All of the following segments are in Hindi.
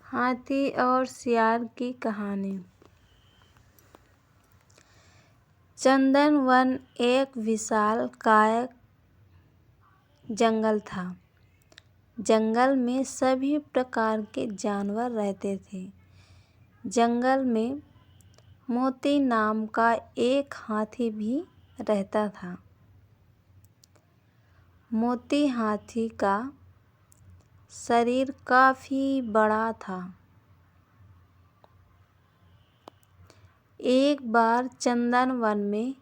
हाथी और सियार की कहानी। चंदन वन एक विशालकाय जंगल था। जंगल में सभी प्रकार के जानवर रहते थे। जंगल में मोती नाम का एक हाथी भी रहता था। मोती हाथी का शरीर काफी बड़ा था। एक बार चंदन वन में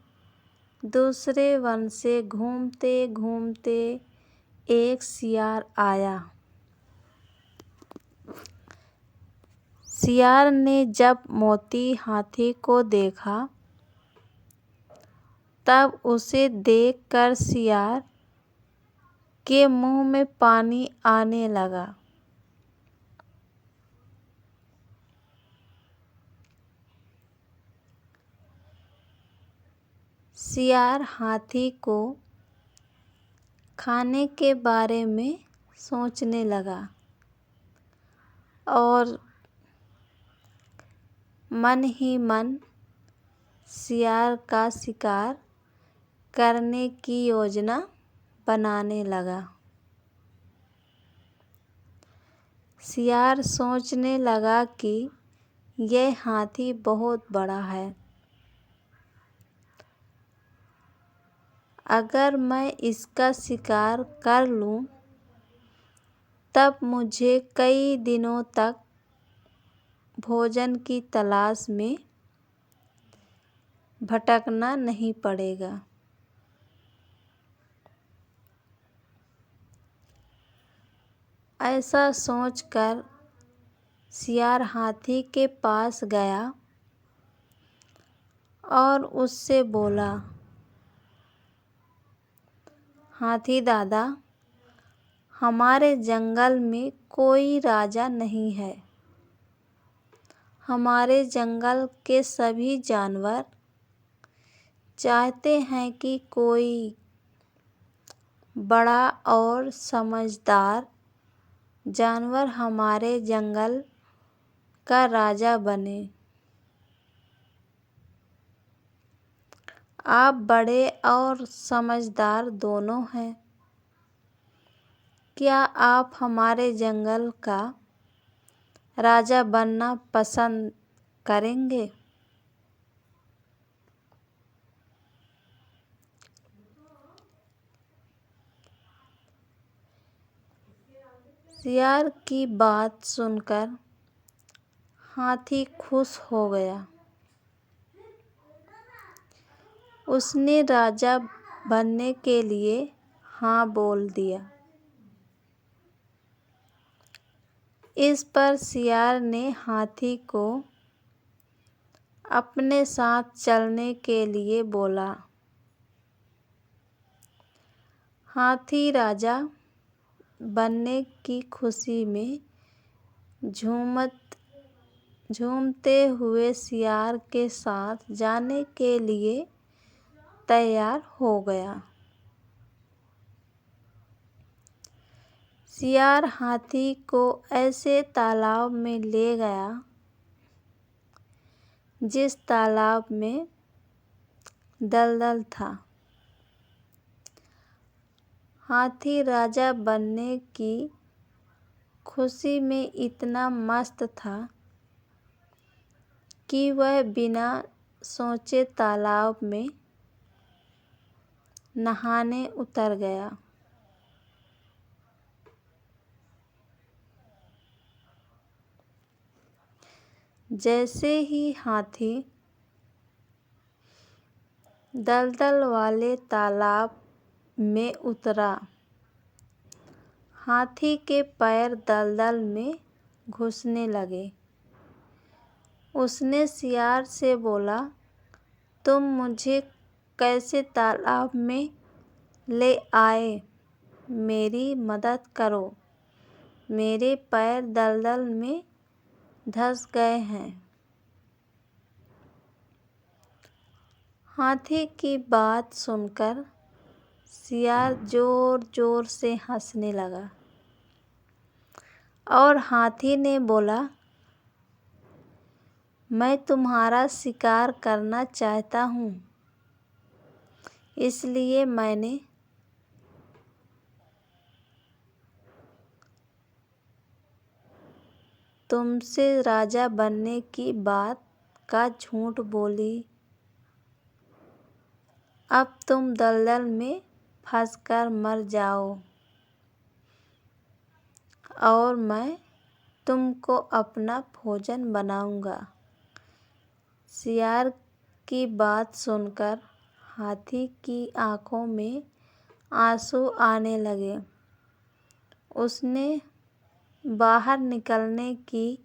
दूसरे वन से घूमते घूमते एक सियार आया। सियार ने जब मोती हाथी को देखा तब उसे देखकर सियार के मुंह में पानी आने लगा। सियार हाथी को खाने के बारे में सोचने लगा और मन ही मन सियार का शिकार करने की योजना बनाने लगा। सियार सोचने लगा कि यह हाथी बहुत बड़ा है। अगर मैं इसका शिकार कर लूं तब मुझे कई दिनों तक भोजन की तलाश में भटकना नहीं पड़ेगा। ऐसा सोचकर सियार हाथी के पास गया और उससे बोला, हाथी दादा, हमारे जंगल में कोई राजा नहीं है। हमारे जंगल के सभी जानवर चाहते हैं कि कोई बड़ा और समझदार जानवर हमारे जंगल का राजा बने। आप बड़े और समझदार दोनों हैं। क्या आप हमारे जंगल का राजा बनना पसंद करेंगे? सियार की बात सुनकर हाथी खुश हो गया। उसने राजा बनने के लिए हाँ बोल दिया। इस पर सियार ने हाथी को अपने साथ चलने के लिए बोला। हाथी राजा बनने की खुशी में झूमते हुए सियार के साथ जाने के लिए तैयार हो गया। सियार हाथी को ऐसे तालाब में ले गया जिस तालाब में दलदल था। हाथी राजा बनने की खुशी में इतना मस्त था कि वह बिना सोचे तालाब में नहाने उतर गया। जैसे ही हाथी दलदल वाले तालाब में उतरा, हाथी के पैर दलदल में घुसने लगे। उसने सियार से बोला, तुम मुझे कैसे तालाब में ले आए? मेरी मदद करो, मेरे पैर दलदल में धंस गए हैं। हाथी की बात सुनकर सियार जोर जोर से हंसने लगा और हाथी ने बोला, मैं तुम्हारा शिकार करना चाहता हूँ, इसलिए मैंने तुमसे राजा बनने की बात का झूठ बोली। अब तुम दलदल में फंसकर मर जाओ और मैं तुमको अपना भोजन बनाऊंगा। सियार की बात सुनकर हाथी की आंखों में आंसू आने लगे। उसने बाहर निकलने की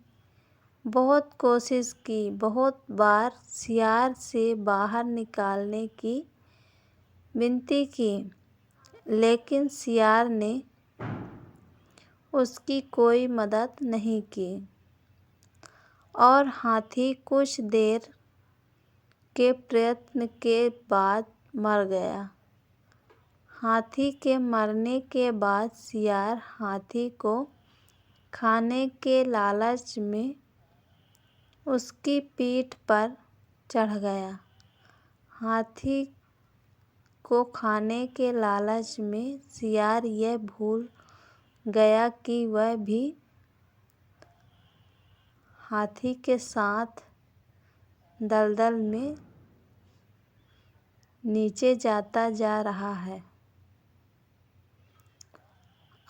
बहुत कोशिश की, बहुत बार सियार से बाहर निकालने की विनती की, लेकिन सियार ने उसकी कोई मदद नहीं की और हाथी कुछ देर के प्रयत्न के बाद मर गया। हाथी के मरने के बाद सियार हाथी को खाने के लालच में उसकी पीठ पर चढ़ गया। हाथी को खाने के लालच में सियार यह भूल गया कि वह भी हाथी के साथ दलदल में नीचे जाता जा रहा है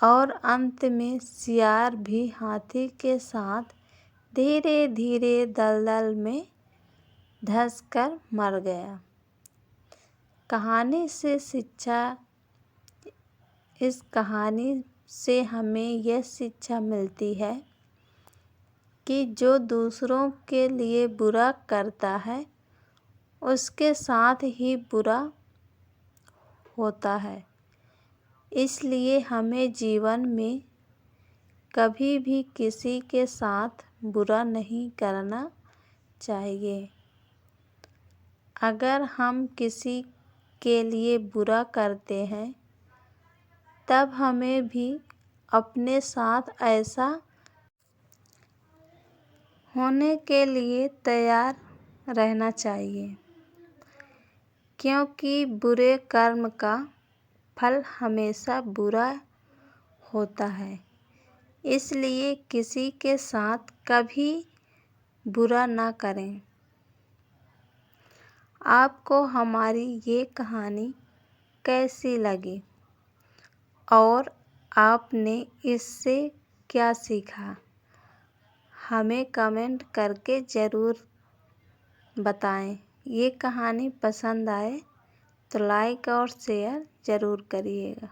और अंत में सियार भी हाथी के साथ धीरे धीरे दलदल में धंसकर मर गया। कहानी से शिक्षा इस कहानी से हमें यह शिक्षा मिलती है कि जो दूसरों के लिए बुरा करता है उसके साथ ही बुरा होता है। इसलिए हमें जीवन में कभी भी किसी के साथ बुरा नहीं करना चाहिए। अगर हम किसी के लिए बुरा करते हैं तब हमें भी अपने साथ ऐसा होने के लिए तैयार रहना चाहिए, क्योंकि बुरे कर्म का फल हमेशा बुरा होता है। इसलिए किसी के साथ कभी बुरा ना करें। आपको हमारी ये कहानी कैसी लगी और आपने इससे क्या सीखा, हमें कमेंट करके ज़रूर बताएं। ये कहानी पसंद आए तो लाइक और शेयर ज़रूर करिएगा।